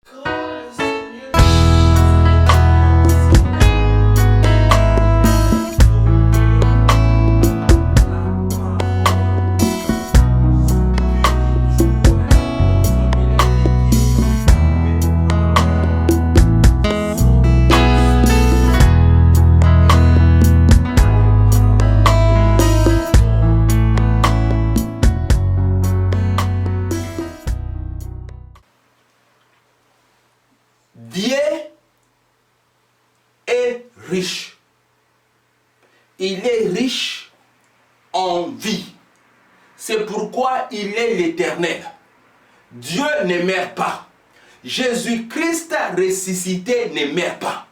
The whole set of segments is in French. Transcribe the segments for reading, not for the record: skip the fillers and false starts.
Dieu est riche. Il est riche en vie. C'est pourquoi il est l'Éternel. Dieu ne meurt pas. Jésus-Christ ressuscité ne meurt pas.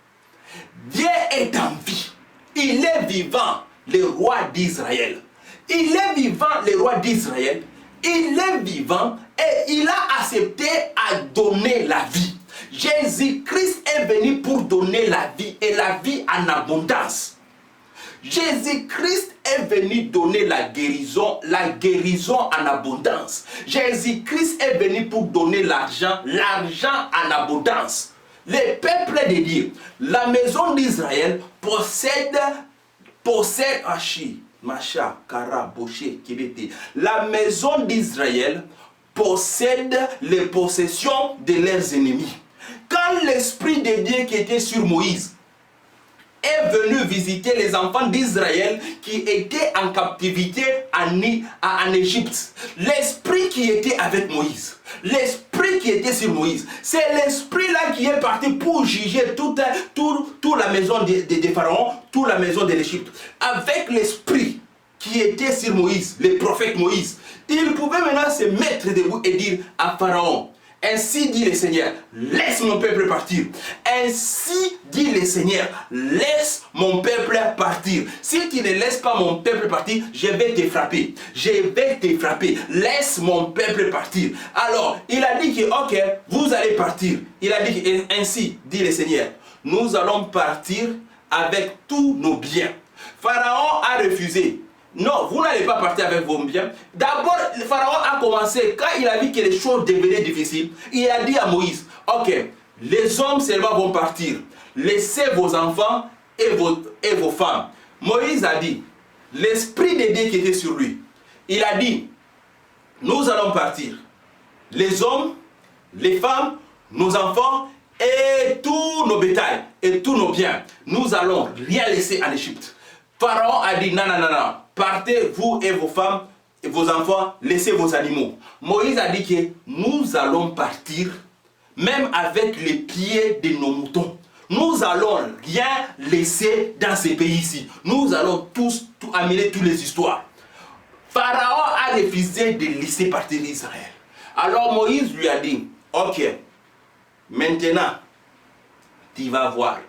Dieu est en vie. Il est vivant, le roi d'Israël. Il est vivant, le roi d'Israël. Il est vivant et il a accepté à donner la vie. Jésus-Christ est venu pour donner la vie et la vie en abondance. Jésus-Christ est venu donner la guérison en abondance. Jésus-Christ est venu pour donner l'argent en abondance. Le peuple de Dieu, la maison d'Israël possède la maison d'Israël possède les possessions de leurs ennemis. Quand l'Esprit de Dieu qui était sur Moïse est venu visiter les enfants d'Israël qui étaient en captivité en Égypte, l'Esprit qui était avec Moïse, l'Esprit qui était sur Moïse, c'est l'Esprit-là qui est parti pour juger toute la maison de Pharaon, toute la maison de l'Égypte. Avec l'Esprit qui était sur Moïse, le prophète Moïse, il pouvait maintenant se mettre debout et dire à Pharaon: ainsi dit le Seigneur, laisse mon peuple partir. Ainsi dit le Seigneur, laisse mon peuple partir. Si tu ne laisses pas mon peuple partir, je vais te frapper. Je vais te frapper. Laisse mon peuple partir. Alors, il a dit que, ok, vous allez partir. Il a dit que, ainsi dit le Seigneur, nous allons partir avec tous nos biens. Pharaon a refusé. Non, vous n'allez pas partir avec vos biens. D'abord, le Pharaon a commencé, quand il a vu que les choses devenaient difficiles, il a dit à Moïse: ok, les hommes seulement vont partir. Laissez vos enfants et vos femmes. Moïse a dit, l'Esprit de Dieu qui était sur lui, il a dit: nous allons partir. Les hommes, les femmes, nos enfants et tous nos bétails et tous nos biens. Nous allons rien laisser en Égypte. Pharaon a dit: non, non, non, non. Partez, vous et vos femmes et vos enfants, laissez vos animaux. Moïse a dit que nous allons partir, même avec les pieds de nos moutons. Nous allons rien laisser dans ces pays-ci. Nous allons tous amener toutes les histoires. Pharaon a refusé de laisser partir Israël. Alors Moïse lui a dit: ok, maintenant, tu vas voir.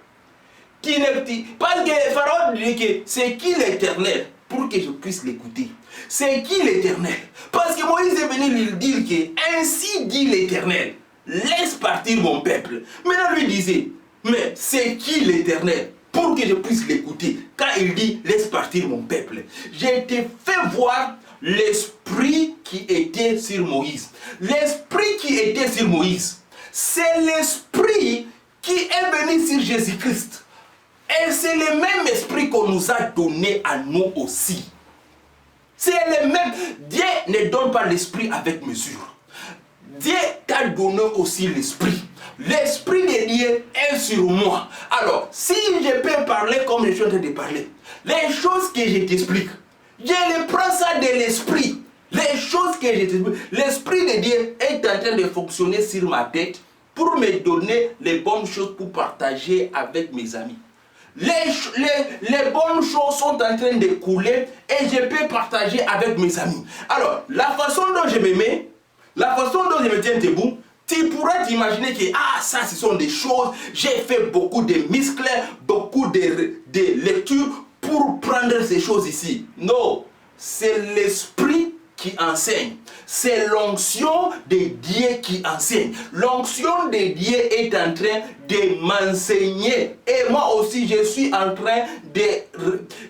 Parce que Pharaon dit que c'est qui l'Éternel pour que je puisse l'écouter. C'est qui l'Éternel? Parce que Moïse est venu lui dire que ainsi dit l'Éternel, laisse partir mon peuple. Maintenant lui disait: mais c'est qui l'Éternel pour que je puisse l'écouter quand il dit laisse partir mon peuple? J'ai été fait voir l'esprit qui était sur Moïse. L'esprit qui était sur Moïse, c'est l'esprit qui est venu sur Jésus-Christ. Et c'est le même esprit qu'on nous a donné à nous aussi. C'est le même. Dieu ne donne pas l'esprit avec mesure. Dieu t'a donné aussi l'esprit. L'esprit de Dieu est sur moi. Alors, si je peux parler comme je suis en train de parler, les choses que je t'explique, je les prends ça de l'esprit. Les choses que je t'explique, l'esprit de Dieu est en train de fonctionner sur ma tête pour me donner les bonnes choses pour partager avec mes amis. Les bonnes choses sont en train de couler et je peux partager avec mes amis. Alors, la façon dont je me mets, la façon dont je me tiens debout, tu pourrais t'imaginer que ça ce sont des choses, j'ai fait beaucoup de muscles, beaucoup de lectures pour prendre ces choses ici. Non, c'est l'esprit qui enseigne. C'est l'onction de Dieu qui enseigne. L'onction de Dieu est en train de m'enseigner. Et moi aussi, je suis en train de...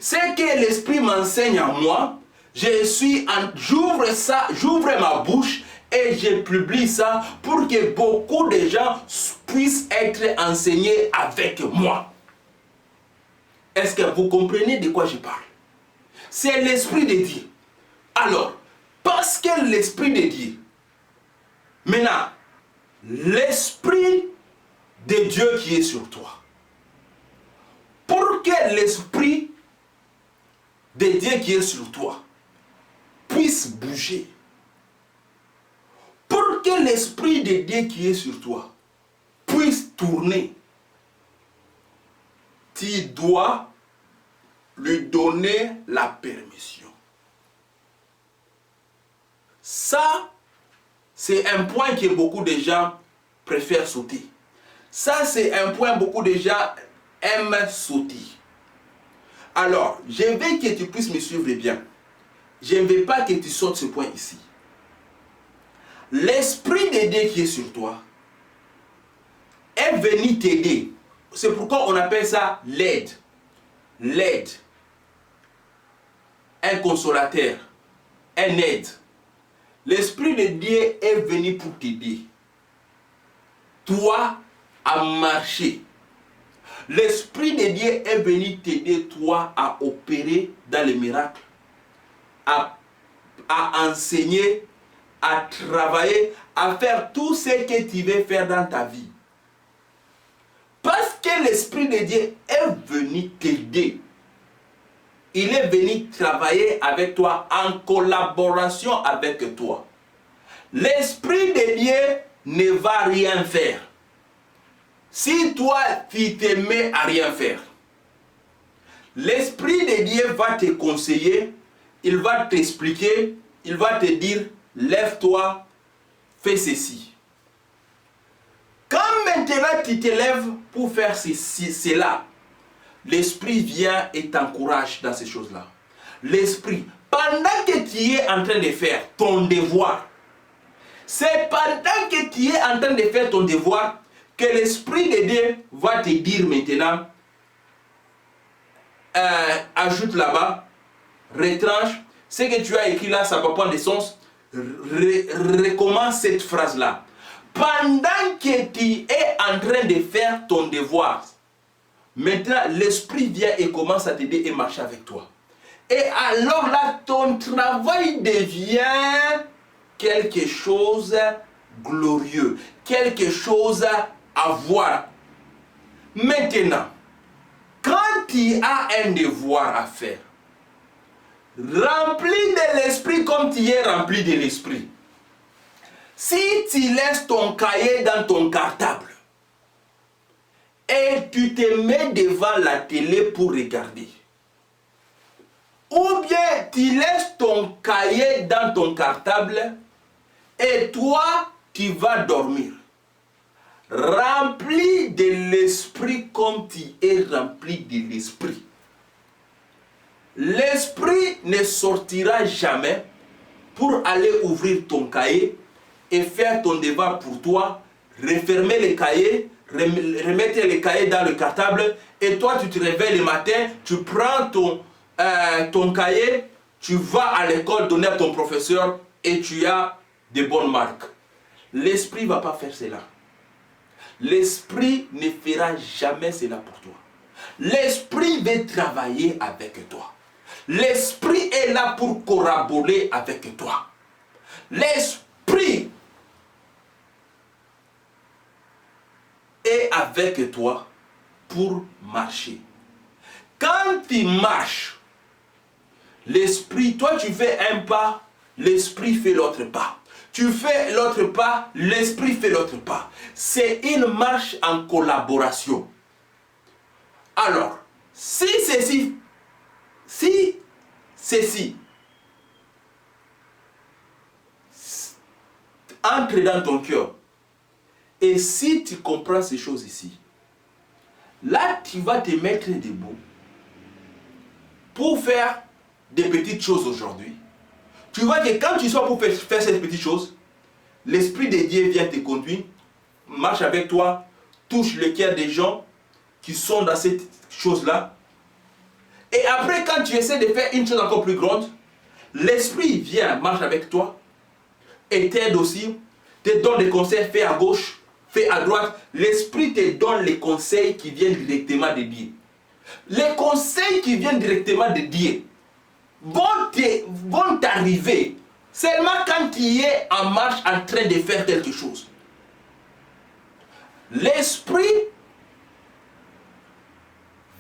Ce que l'esprit m'enseigne à moi, j'ouvre ça, j'ouvre ma bouche et je publie ça pour que beaucoup de gens puisse être enseigné avec moi. Est-ce que vous comprenez de quoi je parle? C'est l'Esprit de Dieu. Alors, parce que l'Esprit de Dieu, maintenant, l'Esprit de Dieu qui est sur toi, pour que l'Esprit de Dieu qui est sur toi puisse bouger, pour que l'Esprit de Dieu qui est sur toi puisse tourner, tu dois lui donner la permission. Ça, c'est un point que beaucoup de gens préfèrent sauter. Ça, c'est un point que beaucoup de gens aiment sauter. Alors, je veux que tu puisses me suivre bien. Je ne veux pas que tu sautes ce point ici. L'Esprit de Dieu qui est sur toi est venu t'aider. C'est pourquoi on appelle ça l'aide. L'aide. Un consolateur. Un aide. L'Esprit de Dieu est venu pour t'aider. Toi, à marcher. L'Esprit de Dieu est venu t'aider, toi, à opérer dans les miracles, à enseigner, à travailler, à faire tout ce que tu veux faire dans ta vie. Parce que l'Esprit de Dieu est venu t'aider. Il est venu travailler avec toi, en collaboration avec toi. L'Esprit de Dieu ne va rien faire si toi, tu te mets à rien faire. L'Esprit de Dieu va te conseiller, il va t'expliquer, il va te dire, lève-toi, fais ceci. Quand maintenant tu te lèves pour faire cela, l'Esprit vient et t'encourage dans ces choses-là. L'Esprit, pendant que tu es en train de faire ton devoir, c'est pendant que tu es en train de faire ton devoir que l'Esprit de Dieu va te dire maintenant, ajoute là-bas, retranche, ce que tu as écrit là, ça va prendre de sens, recommence cette phrase-là. Pendant que tu es en train de faire ton devoir, maintenant l'Esprit vient et commence à t'aider et marcher avec toi. Et alors là, ton travail devient quelque chose de glorieux, quelque chose à voir. Maintenant, quand tu as un devoir à faire, rempli de l'Esprit comme tu es rempli de l'Esprit. Si tu laisses ton cahier dans ton cartable et tu te mets devant la télé pour regarder, ou bien tu laisses ton cahier dans ton cartable et toi tu vas dormir, rempli de l'Esprit comme tu es rempli de l'Esprit, l'Esprit ne sortira jamais pour aller ouvrir ton cahier et faire ton devoir pour toi, refermer les cahiers, remettre les cahiers dans le cartable, et toi tu te réveilles le matin, tu prends ton cahier, tu vas à l'école donner à ton professeur et tu as de bonnes marques. L'Esprit ne va pas faire cela. L'Esprit ne fera jamais cela pour toi. L'Esprit veut travailler avec toi. L'Esprit est là pour collaborer avec toi. L'Esprit est avec toi pour marcher. Quand tu marches, l'Esprit, toi tu fais un pas, l'Esprit fait l'autre pas. Tu fais l'autre pas, l'Esprit fait l'autre pas. C'est une marche en collaboration. Alors, si ceci entre dans ton cœur, et si tu comprends ces choses ici, là tu vas te mettre debout pour faire des petites choses aujourd'hui. Tu vois que quand tu sors pour faire ces petites choses, l'Esprit de Dieu vient te conduire, marche avec toi, touche le cœur des gens qui sont dans cette chose-là. Et après, quand tu essaies de faire une chose encore plus grande, l'Esprit vient, marche avec toi, et t'aide aussi, te donne des conseils, fais à gauche, fais à droite. L'esprit te donne les conseils qui viennent directement de Dieu. Les conseils qui viennent directement de Dieu vont t'arriver seulement quand tu es en marche en train de faire quelque chose. L'esprit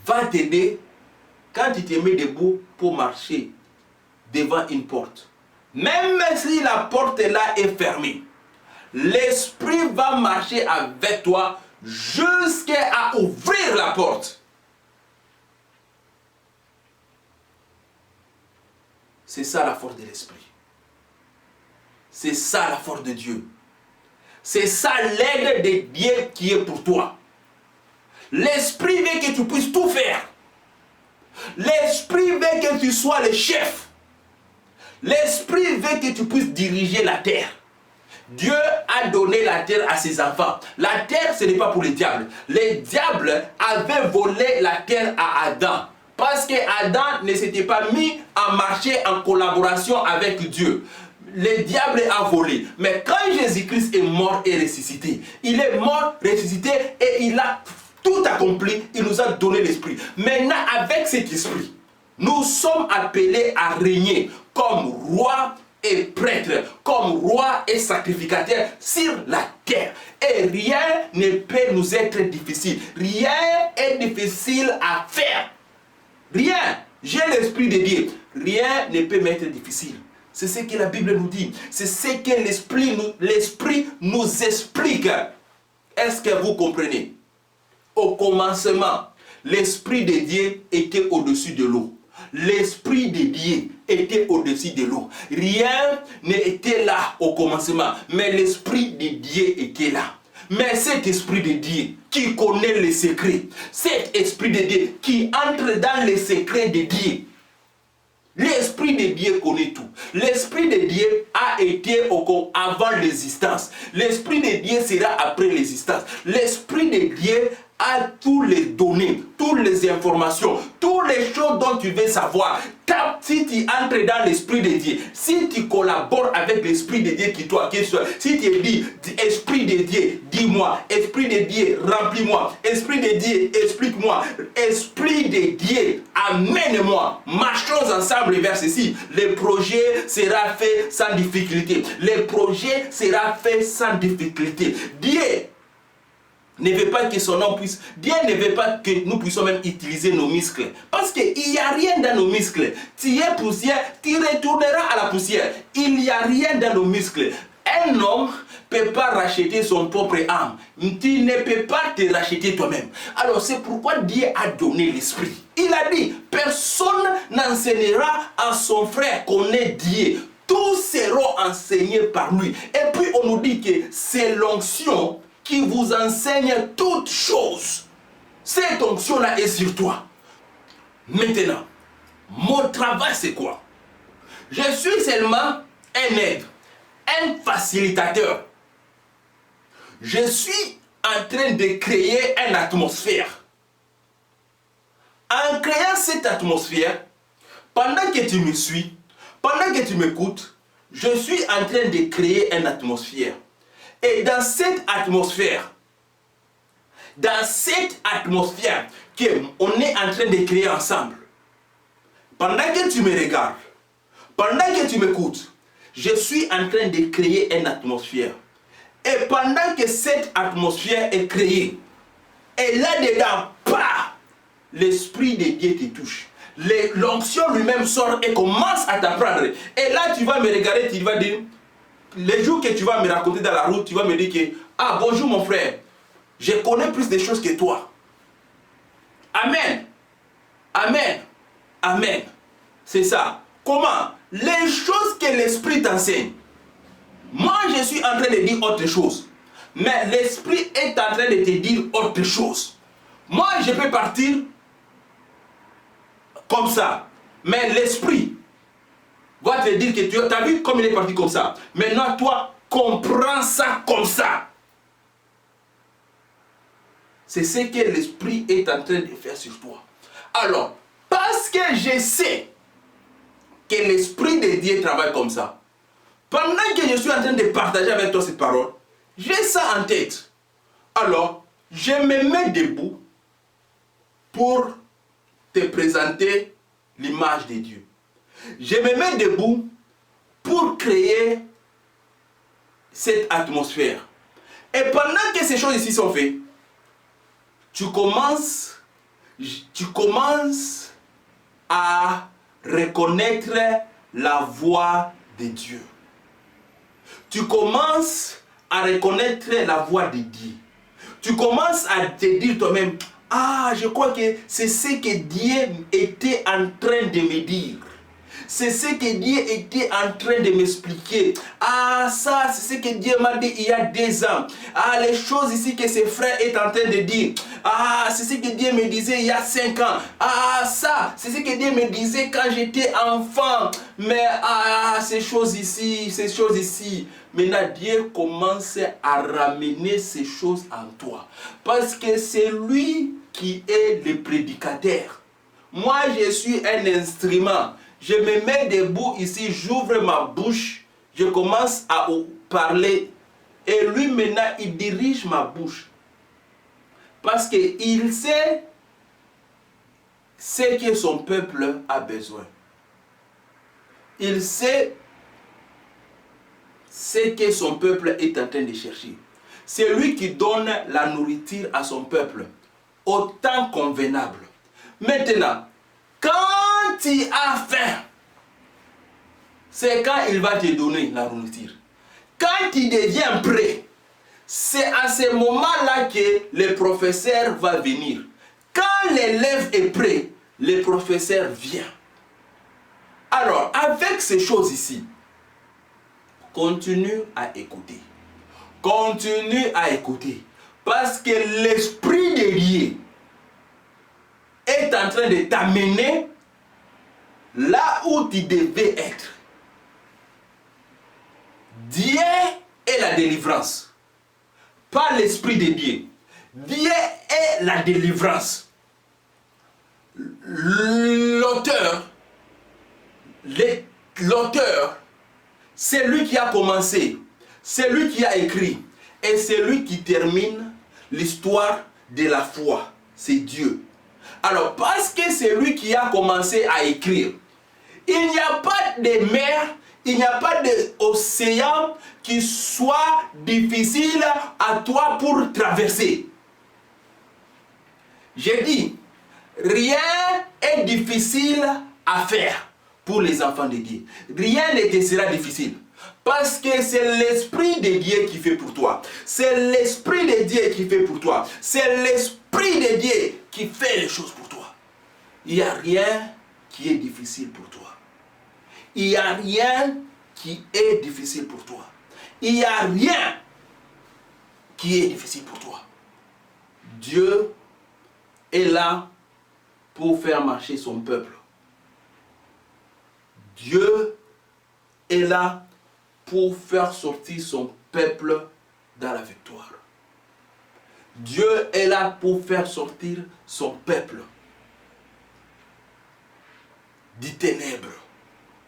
va t'aider quand tu te mets debout pour marcher devant une porte. Même si la porte là est fermée, l'esprit va marcher avec toi jusqu'à ouvrir la porte. C'est ça la force de l'esprit. C'est ça la force de Dieu. C'est ça l'aide de Dieu qui est pour toi. L'esprit veut que tu puisses tout faire. L'esprit veut que tu sois le chef. L'esprit veut que tu puisses diriger la terre. Dieu a donné la terre à ses enfants. La terre, ce n'est pas pour les diables. Les diables avaient volé la terre à Adam. Parce que Adam ne s'était pas mis à marcher en collaboration avec Dieu. Le diable a volé. Mais quand Jésus-Christ est mort et ressuscité, il est mort, ressuscité et il a tout accompli. Il nous a donné l'esprit. Maintenant, avec cet esprit, nous sommes appelés à régner comme roi et prêtre, comme roi et sacrificateur sur la terre. Et rien ne peut nous être difficile. Rien est difficile à faire. Rien. J'ai l'esprit de Dieu. Rien ne peut m'être difficile. C'est ce que la Bible nous dit. C'est ce que l'esprit nous explique. Est-ce que vous comprenez? Au commencement, l'esprit de Dieu était au-dessus de l'eau. L'esprit de Dieu était au-dessus de l'eau. Rien n'était là au commencement, mais l'esprit de Dieu était là. Mais cet esprit de Dieu qui connaît les secrets, cet esprit de Dieu qui entre dans les secrets de Dieu, l'esprit de Dieu connaît tout. L'esprit de Dieu a été avant l'existence. L'esprit de Dieu sera après l'existence. L'esprit de Dieu a toutes les données, toutes les informations, toutes les choses dont tu veux savoir. Si tu entres dans l'esprit de Dieu, si tu collabores avec l'esprit de Dieu qui toi, si tu dis, esprit de Dieu, dis-moi, esprit de Dieu, remplis-moi, esprit de Dieu, explique-moi, esprit de Dieu, amène-moi, marchons ensemble vers ceci. Le projet sera fait sans difficulté. Le projet sera fait sans difficulté. Dieu ne veut pas que son nom puisse... Dieu ne veut pas que nous puissions même utiliser nos muscles. Parce qu'il n'y a rien dans nos muscles. Tu es poussière, tu retourneras à la poussière. Il n'y a rien dans nos muscles. Un homme ne peut pas racheter son propre âme. Tu ne peux pas te racheter toi-même. Alors c'est pourquoi Dieu a donné l'esprit. Il a dit, personne n'enseignera à son frère qu'on est Dieu. Tous seront enseignés par lui. Et puis on nous dit que c'est l'onction qui vous enseigne toutes choses. Cette onction-là est sur toi. Maintenant, mon travail c'est quoi? Je suis seulement un aide, un facilitateur. Je suis en train de créer une atmosphère. En créant cette atmosphère, pendant que tu me suis, pendant que tu m'écoutes, je suis en train de créer une atmosphère. Et dans cette atmosphère qu'on est en train de créer ensemble, pendant que tu me regardes, pendant que tu m'écoutes, je suis en train de créer une atmosphère. Et pendant que cette atmosphère est créée, et là-dedans, l'esprit de Dieu te touche. L'onction lui-même sort et commence à t'apprendre. Et là, tu vas me regarder, tu vas dire... Les jours que tu vas me raconter dans la route, tu vas me dire que, ah bonjour mon frère, je connais plus de choses que toi. Amen. Amen. Amen. C'est ça. Comment? Les choses que l'esprit t'enseigne. Moi je suis en train de dire autre chose. Mais l'esprit est en train de te dire autre chose. Moi je peux partir comme ça. Mais l'esprit va te dire que tu as vu comme il est parti comme ça. Maintenant, toi, comprends ça comme ça. C'est ce que l'esprit est en train de faire sur toi. Alors, parce que je sais que l'esprit de Dieu travaille comme ça, pendant que je suis en train de partager avec toi cette parole, j'ai ça en tête. Alors, je me mets debout pour te présenter l'image de Dieu. Je me mets debout pour créer cette atmosphère. Et pendant que ces choses ici sont faites, tu commences à reconnaître la voix de Dieu. Tu commences à reconnaître la voix de Dieu. Tu commences à te dire toi-même, ah, je crois que c'est ce que Dieu était en train de me dire. C'est ce que Dieu était en train de m'expliquer. Ah, ça, c'est ce que Dieu m'a dit il y a 2 ans. Ah, les choses ici que ses frères est en train de dire. Ah, c'est ce que Dieu me disait il y a 5 ans. Ah, ça, c'est ce que Dieu me disait quand j'étais enfant. Mais, ces choses ici. Maintenant, Dieu commence à ramener ces choses en toi. Parce que c'est lui qui est le prédicateur. Moi, je suis un instrument. Je me mets debout ici, j'ouvre ma bouche, je commence à parler. Et lui maintenant, il dirige ma bouche. Parce qu'il sait ce que son peuple a besoin. Il sait ce que son peuple est en train de chercher. C'est lui qui donne la nourriture à son peuple, au temps convenable. Maintenant, quand tu as faim, c'est quand il va te donner la nourriture. Quand tu deviens prêt, c'est à ce moment-là que le professeur va venir. Quand l'élève est prêt, le professeur vient. Alors, avec ces choses ici, continue à écouter. Continue à écouter. Parce que l'Esprit de Dieu est en train de t'amener là où tu devais être. Dieu est la délivrance. Pas l'Esprit de Dieu. Dieu est la délivrance. L'auteur, c'est lui qui a commencé. C'est lui qui a écrit. Et c'est lui qui termine l'histoire de la foi. C'est Dieu. Alors, parce que c'est lui qui a commencé à écrire, il n'y a pas de mer, il n'y a pas d'océan qui soit difficile à toi pour traverser. J'ai dit, rien est difficile à faire pour les enfants de Dieu. Rien ne te sera difficile. Parce que c'est l'Esprit de Dieu qui fait pour toi. C'est l'Esprit de Dieu qui fait pour toi. C'est l'Esprit de Dieu qui fait les choses pour toi. Il n'y a rien qui est difficile pour toi. Il n'y a rien qui est difficile pour toi. Il n'y a rien qui est difficile pour toi. Dieu est là pour faire marcher son peuple. Dieu est là pour faire sortir son peuple dans la victoire. Dieu est là pour faire sortir son peuple des ténèbres.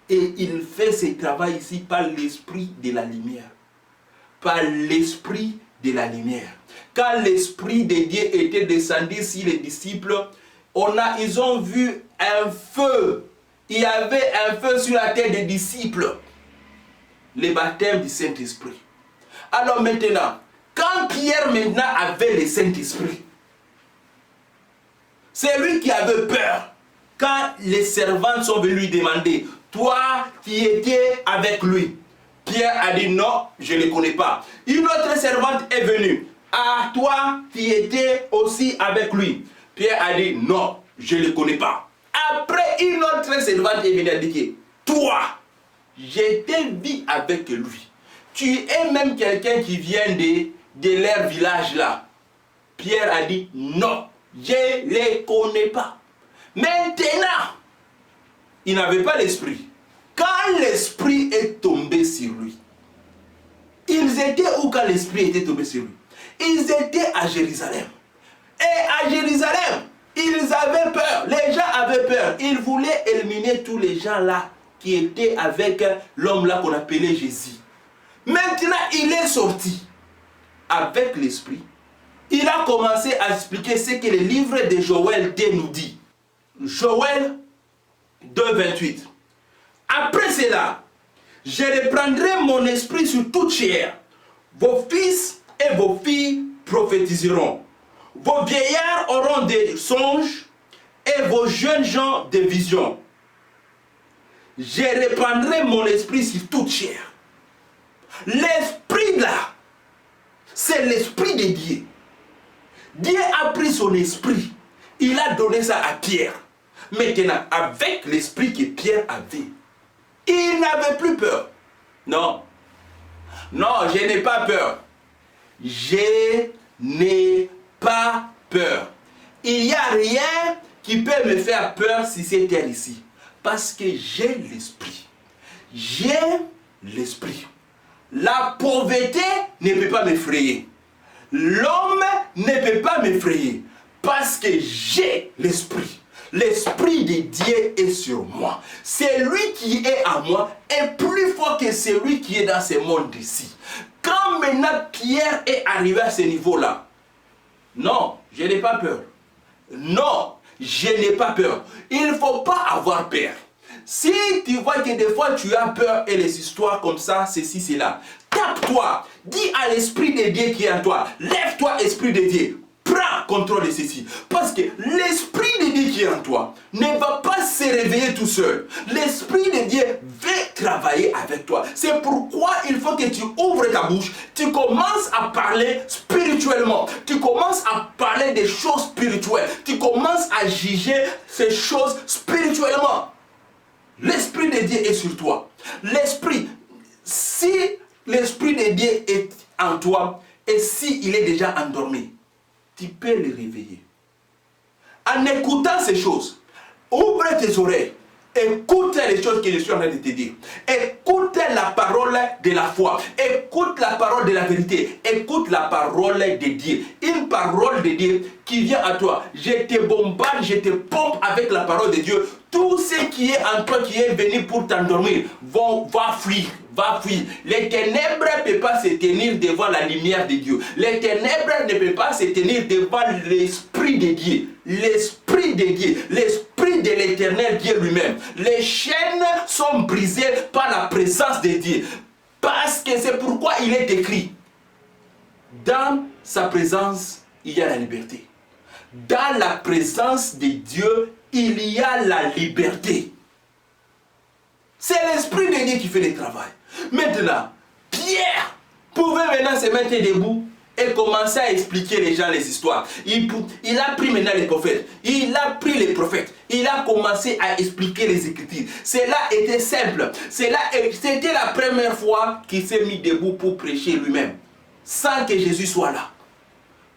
Et il fait ce travail ici par l'esprit de la lumière. Par l'esprit de la lumière. Quand l'esprit de Dieu était descendu sur les disciples, ils ont vu un feu. Il y avait un feu sur la tête des disciples. Le baptême du Saint-Esprit. Alors maintenant, quand Pierre maintenant avait le Saint-Esprit, c'est lui qui avait peur. Quand les servantes sont venus lui demander, toi qui étais avec lui, Pierre a dit non, je ne le connais pas. Une autre servante est venue, ah, toi qui étais aussi avec lui. Pierre a dit non, je ne le connais pas. Après, une autre servante est venue dire, toi, j'étais vu avec lui. Tu es même quelqu'un qui vient de leur village là. Pierre a dit non, je ne les connais pas. Maintenant, il n'avait pas l'esprit. Quand l'esprit est tombé sur lui, ils étaient où quand l'esprit était tombé sur lui? Ils étaient à Jérusalem. Et à Jérusalem, ils avaient peur. Les gens avaient peur. Ils voulaient éliminer tous les gens là qui étaient avec l'homme là qu'on appelait Jésus. Maintenant, il est sorti avec l'esprit. il a commencé à expliquer ce que le livre de Joël 2 nous dit. Joël 2, 28. Après cela, je reprendrai mon esprit sur toute chair. Vos fils et vos filles prophétiseront. Vos vieillards auront des songes et vos jeunes gens des visions. Je répandrai mon esprit sur toute chair. L'esprit là, c'est l'esprit de Dieu. Dieu a pris son esprit. Il a donné ça à Pierre. Maintenant, avec l'esprit que Pierre avait, il n'avait plus peur. Non. Non, je n'ai pas peur. Je n'ai pas peur. Il n'y a rien qui peut me faire peur si c'est terre ici. Parce que j'ai l'esprit. J'ai l'esprit. La pauvreté ne peut pas m'effrayer. L'homme ne peut pas m'effrayer. Parce que j'ai l'esprit. L'esprit de Dieu est sur moi. Celui qui est à moi est plus fort que celui qui est dans ce monde ici. Quand maintenant Pierre est arrivé à ce niveau-là, non, je n'ai pas peur. Non, je n'ai pas peur. Il ne faut pas avoir peur. Si tu vois que des fois tu as peur et les histoires comme ça, ceci, cela, tape-toi, dis à l'esprit de Dieu qui est en toi, lève-toi esprit de Dieu. Prends contrôle de ceci. Parce que l'esprit de Dieu qui est en toi ne va pas se réveiller tout seul. L'esprit de Dieu veut travailler avec toi. C'est pourquoi il faut que tu ouvres ta bouche. Tu commences à parler spirituellement. Tu commences à parler des choses spirituelles. Tu commences à juger ces choses spirituellement. L'esprit de Dieu est sur toi. L'esprit, si l'esprit de Dieu est en toi et s'il est déjà endormi, tu peux le réveiller. En écoutant ces choses, ouvre tes oreilles, écoute les choses que je suis en train de te dire. Écoute la parole de la foi. Écoute la parole de la vérité. Écoute la parole de Dieu. Une parole de Dieu qui vient à toi. Je te bombarde, je te pompe avec la parole de Dieu. Tout ce qui est en toi, qui est venu pour t'endormir, va fuir. Va fuir. Les ténèbres ne peuvent pas se tenir devant la lumière de Dieu. Les ténèbres ne peuvent pas se tenir devant l'Esprit de Dieu. L'Esprit de Dieu. L'Esprit de l'Éternel Dieu lui-même. Les chaînes sont brisées par la présence de Dieu. Parce que c'est pourquoi il est écrit. Dans sa présence, il y a la liberté. Dans la présence de Dieu, il y a la liberté. C'est l'Esprit de Dieu qui fait le travail. Maintenant, Pierre pouvait maintenant se mettre debout et commencer à expliquer les gens les histoires. Il a pris maintenant les prophètes. Il a pris les prophètes. Il a commencé à expliquer les Écritures. Cela était simple. C'était la première fois qu'il s'est mis debout pour prêcher lui-même. Sans que Jésus soit là.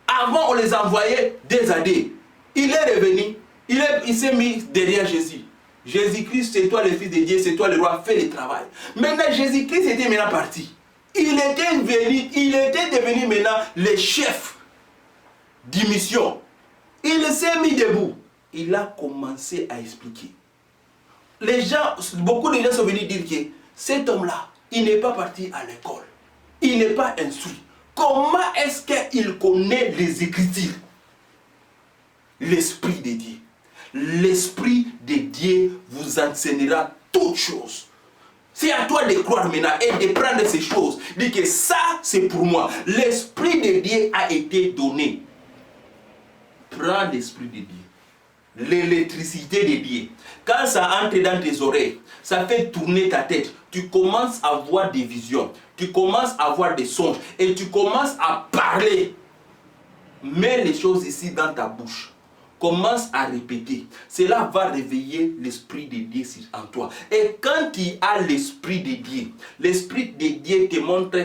Avant, on les envoyait des années. Il est revenu. Il s'est mis derrière Jésus. Jésus-Christ, c'est toi le Fils de Dieu, c'est toi le roi, fais le travail. Maintenant, Jésus-Christ était maintenant parti. Il était devenu maintenant le chef de mission. Il s'est mis debout. Il a commencé à expliquer. Beaucoup de gens sont venus dire que cet homme-là, il n'est pas parti à l'école. Il n'est pas instruit. Comment est-ce qu'il connaît les Écritures? L'Esprit de Dieu. L'Esprit de Dieu vous enseignera toutes choses. C'est à toi de croire maintenant et de prendre ces choses. Dis que ça, c'est pour moi. L'Esprit de Dieu a été donné. Prends l'Esprit de Dieu. L'électricité de Dieu. Quand ça entre dans tes oreilles, ça fait tourner ta tête. Tu commences à voir des visions. Tu commences à voir des songes. Et tu commences à parler. Mets les choses ici dans ta bouche. Commence à répéter. Cela va réveiller l'Esprit de Dieu en toi. Et quand tu as l'Esprit de Dieu, l'Esprit de Dieu te montre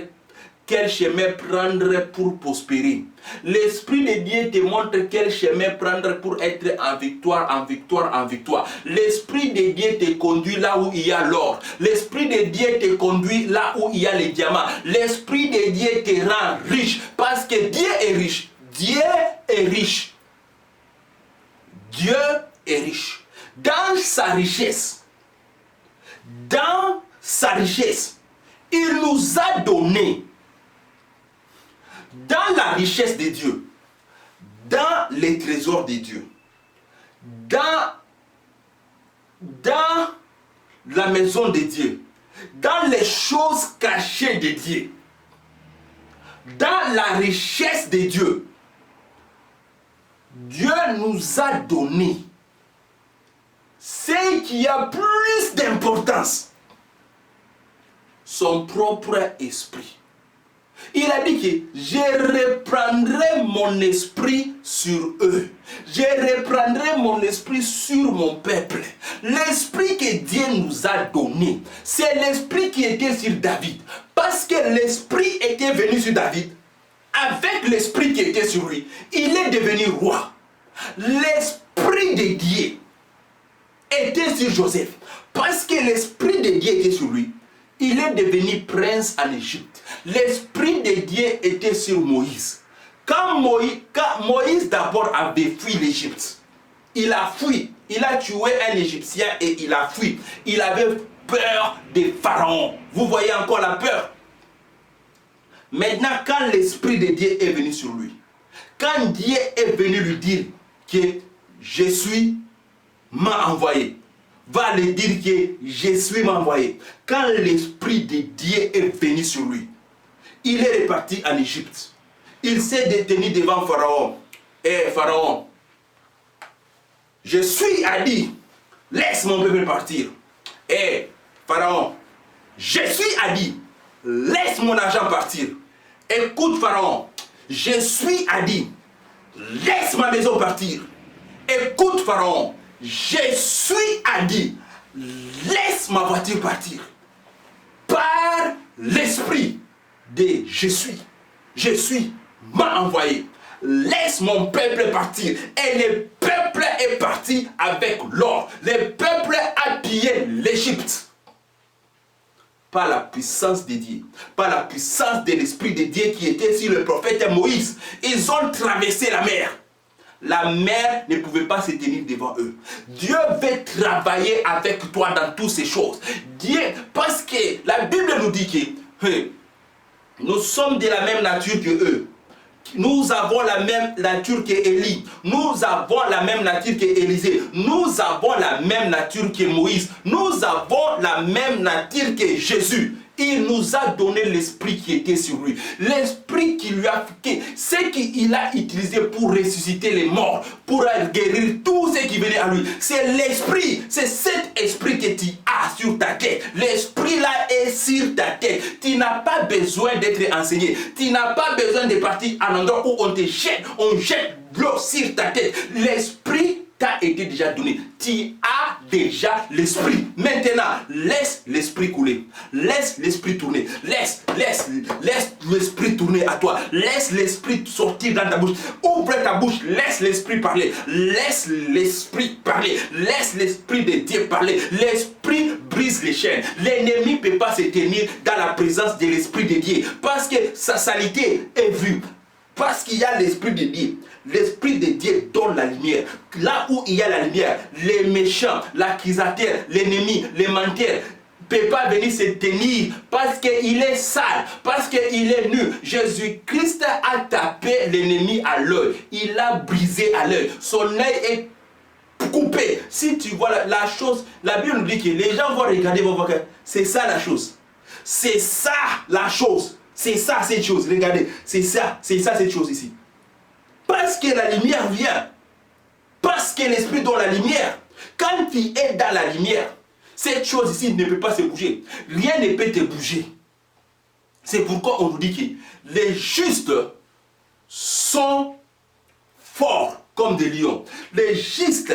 quel chemin prendre pour prospérer. L'Esprit de Dieu te montre quel chemin prendre pour être en victoire, en victoire, en victoire. L'Esprit de Dieu te conduit là où il y a l'or. L'Esprit de Dieu te conduit là où il y a les diamants. L'Esprit de Dieu te rend riche parce que Dieu est riche. Dieu est riche. Dieu est riche. Dans sa richesse, il nous a donné, dans la richesse de Dieu, dans les trésors de Dieu, dans la maison de Dieu, dans les choses cachées de Dieu, dans la richesse de Dieu, Dieu nous a donné ce qui a plus d'importance, son propre esprit. Il a dit que je reprendrai mon esprit sur eux. Je reprendrai mon esprit sur mon peuple. L'esprit que Dieu nous a donné, c'est l'esprit qui était sur David. Parce que l'esprit était venu sur David, avec l'esprit qui était sur lui, il est devenu roi. L'esprit de Dieu était sur Joseph. Parce que l'esprit de Dieu était sur lui, il est devenu prince en Égypte. L'esprit de Dieu était sur Moïse. Quand Moïse d'abord avait fui l'Égypte, il a fui, il a tué un Égyptien et il a fui. Il avait peur de Pharaon. Vous voyez encore la peur. Maintenant, quand l'esprit de Dieu est venu sur lui, quand Dieu est venu lui dire que je suis m'a envoyé, va lui dire que je suis m'envoyé. Quand l'esprit de Dieu est venu sur lui, il est reparti en Égypte. Il s'est détenu devant Pharaon. Eh Pharaon, je suis a dit, laisse mon peuple partir. Eh Pharaon, je suis a dit, laisse mon argent partir. Écoute Pharaon, je suis a dit, laisse ma maison partir. Écoute Pharaon, je suis a dit, laisse ma voiture partir. Par l'esprit de je suis m'a envoyé. Laisse mon peuple partir. Et le peuple est parti avec l'or. Le peuple a pillé l'Égypte. Par la puissance de Dieu, par la puissance de l'esprit de Dieu qui était sur le prophète Moïse. Ils ont traversé la mer. La mer ne pouvait pas se tenir devant eux. Dieu veut travailler avec toi dans toutes ces choses. Dieu, parce que la Bible nous dit que nous sommes de la même nature que eux. Nous avons la même nature qu'Élie. Nous avons la même nature qu'Élisée. Nous avons la même nature que Moïse. Nous avons la même nature que Jésus. Il nous a donné l'esprit qui était sur lui. L'esprit qui lui a fait, ce qu'il a utilisé pour ressusciter les morts, pour guérir tout ce qui venait à lui. C'est l'esprit, c'est cet esprit que tu as sur ta tête. L'esprit là est sur ta tête. Tu n'as pas besoin d'être enseigné. Tu n'as pas besoin de partir à un endroit où on jette l'eau sur ta tête. L'esprit t'a été déjà donné. Tu as déjà l'esprit. Maintenant, laisse l'esprit couler. Laisse l'esprit tourner. Laisse l'esprit tourner à toi. Laisse l'esprit sortir dans ta bouche. Ouvre ta bouche. Laisse l'esprit parler. Laisse l'esprit parler. Laisse l'esprit de Dieu parler. L'esprit brise les chaînes. L'ennemi ne peut pas se tenir dans la présence de l'esprit de Dieu. Parce que sa saleté est vue. Parce qu'il y a l'esprit de Dieu. L'esprit de Dieu donne la lumière. Là où il y a la lumière, les méchants, l'accusateur, l'ennemi, les menteurs ne peuvent pas venir se tenir parce qu'il est sale, parce qu'il est nu. Jésus-Christ a tapé l'ennemi à l'œil. Il l'a brisé à l'œil. Son œil est coupé. Si tu vois la chose, la Bible nous dit que les gens vont regarder, vont voir que c'est ça la chose. C'est ça la chose. C'est ça cette chose. Regardez, c'est ça cette chose ici. Parce que la lumière vient. Parce que l'esprit donne la lumière. Quand tu es dans la lumière, cette chose ici ne peut pas se bouger. Rien ne peut te bouger. C'est pourquoi on nous dit que les justes sont forts comme des lions. Les justes